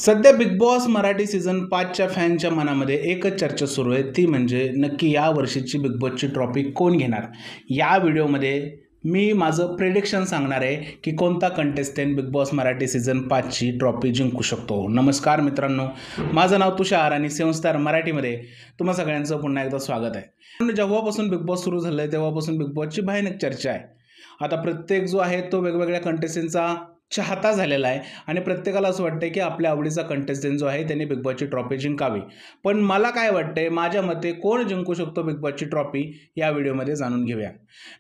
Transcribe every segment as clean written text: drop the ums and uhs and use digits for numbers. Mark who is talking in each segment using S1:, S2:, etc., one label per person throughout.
S1: सध्या big Boss Marathi season 5च्या फॅनच्या मनामध्ये एकच चर्चा सुरू आहे, ती म्हणजे नक्की या वर्षीची बिग बॉसची ट्रॉफी कोण घेणार. या व्हिडिओमध्ये मी माझं प्रेडिक्शन सांगणार आहे की कोणता contestant Bigg Boss Marathi season 5ची ट्रॉफी जिंकू शकतो. नमस्कार मित्रांनो, माझं नाव तुषार आणि सेवन स्टार मराठीमध्ये तुम्हा सगळ्यांचं पुन्हा एकदा स्वागत आहे. जेव्हापासून बिग बॉस सुरू झालं आहे तेव्हापासून बिग बॉसची भयानक चर्चा आहे. आता प्रत्येक जो आहे तो वेगवेगळ्या कंटेस्टंटचा चाहता झालेला आहे आणि प्रत्येकाला असं वाटतंय की आपल्या आवडीचा कंटेस्टंट जो आहे त्याने बिग बॉसची ट्रॉफी जिंकावी. पण मला काय वाटतंय, माझ्या मते कोण जिंकू शकतो बिग बॉसची ट्रॉफी या व्हिडिओमध्ये जाणून घेऊया.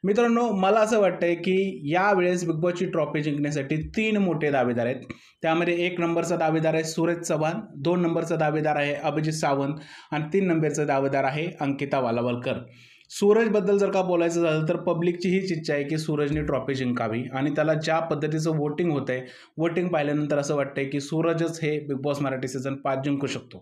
S1: मित्रांनो, मला असं वाटतंय की यावेळेस बिग बॉसची ट्रॉफी जिंकण्यासाठी 3 मोठे दावेदार आहेत. त्यामध्ये 1 नंबरचा दावेदार आहे सूरज चव्हाण, 2 नंबरचा दावेदार आहे अभिजित सावंत आणि 3 नंबरचा दावेदार आहे अंकिता वालावलकर. सूरजबद्दल जर का बोलायचं झालं तर पब्लिकची हीच इच्छा आहे की सूरजने ट्रॉफी जिंकावी आणि त्याला ज्या पद्धतीचं वोटिंग होतंय, वोटिंग पाहिल्यानंतर असं वाटतंय की सूरजच हे बिग बॉस मराठी सीझन 5 जिंकू शकतो.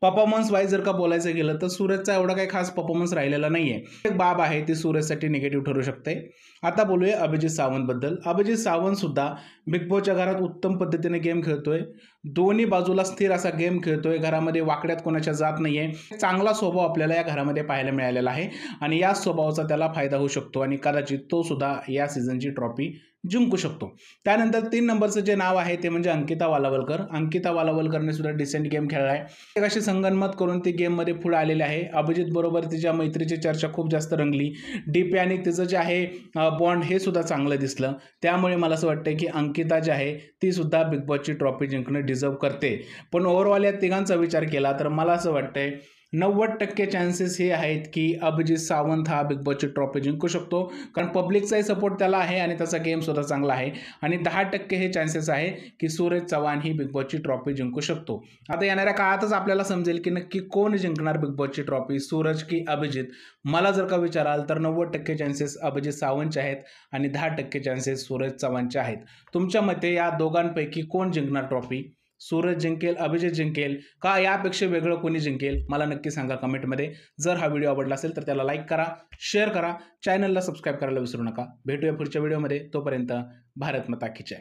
S1: परफॉर्मन्स वाईज जर का बोलायचं गेलं तर सूरजचा एवढा काही खास परफॉर्मन्स राहिलेला नाहीये. एक बाब आहे ती सूरजसाठी निगेटिव्ह ठरू शकते. आता बोलूया अभिजित सावंतबद्दल. अभिजित सावंत सुद्धा बिग बॉसच्या घरात उत्तम पद्धतीने गेम खेळतोय, दोन्ही बाजूला स्थिर असा गेम खेळतोय, घरामध्ये वाकड्यात कोणाच्या जात नाहीये. चांगला स्वभाव आपल्याला या घरामध्ये पाहायला मिळालेला आहे आणि या स्वभावाचा त्याला फायदा होऊ शकतो आणि कदाचित तो सुद्धा या सीझनची ट्रॉफी जिंकू शकतो. त्यानंतर 3 नंबरचं जे नाव आहे ते म्हणजे अंकिता वालावलकर. अंकिता वालावलकरने सुद्धा डिसेंट गेम खेळला आहे. एक अशी संगनमत करून ती गेममध्ये पुढे आलेली आहे. अभिजित बरोबर तिच्या मैत्रीची चर्चा खूप जास्त रंगली. डीपी आणि तिचं जे आहे बॉन्ड हे सुद्धा चांगलं दिसलं. त्यामुळे मला असं वाटतं की अंकिता जी आहे ती सुद्धा बिग बॉसची ट्रॉफी जिंकणं डिझर्व करते. पण ओव्हरऑल या तिघांचा विचार केला तर मला असं वाटतंय 90% चान्सेस हे आहेत की अभिजित सावंत हा बिग बॉसची ट्रॉफी जिंकू शकतो, कारण पब्लिकचाही सपोर्ट त्याला आहे आणि त्याचा गेम सुद्धा चांगला आहे. आणि 10% हे चान्सेस आहे की सूरज चव्हाण ही बिग बॉसची ट्रॉफी जिंकू शकतो. आता येणाऱ्या काळातच आपल्याला समजेल की नक्की कोण जिंकणार बिग बॉसची ट्रॉफी, सूरज की अभिजित. मला जर का विचाराल तर 90% चान्सेस अभिजित सावंतचे आहेत आणि 10% चान्सेस सूरज चव्हाणचे आहेत. तुमच्या मते या दोघांपैकी कोण जिंकणार ट्रॉफी? सूरज जिंकेल, अभिजित जिंकेल का यापेक्षा वेगळं कोणी जिंकेल? मला नक्की सांगा कमेंटमध्ये. जर हा व्हिडिओ आवडला असेल तर त्याला लाईक करा, शेअर करा, चॅनलला सबस्क्राईब करायला विसरू नका. भेटूया पुढच्या व्हिडिओमध्ये. तोपर्यंत भारत माता की जय.